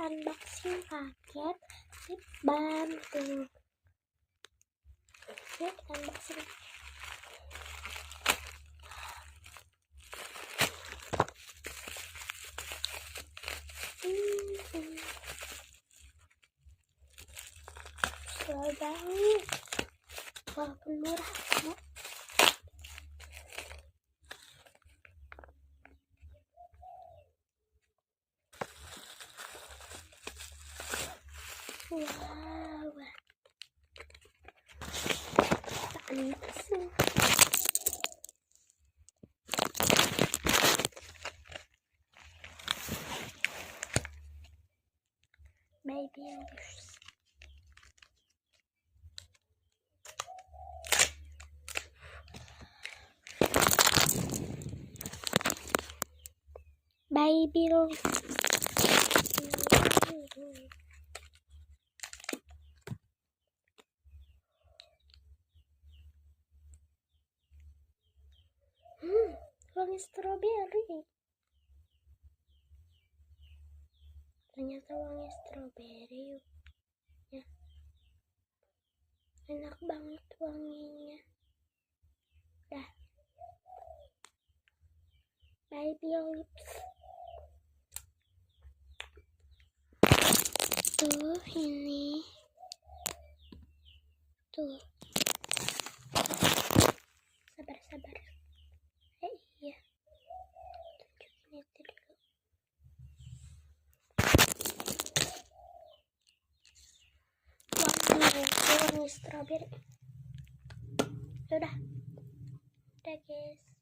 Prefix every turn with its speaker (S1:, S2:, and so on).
S1: unboxing paket lip balm tuh. Yuk kita unboxing. Murah banget, walaupun murah ya. Wow, unboxing. Baby English. Baby wangi stroberi. Ternyata wangi stroberi ya. Enak banget wanginya. Dah. Baby lips. Tuh ini. Tuh. Sabar. Iya. Tunjukin itu dulu. Wangi strawberry. Udah guys.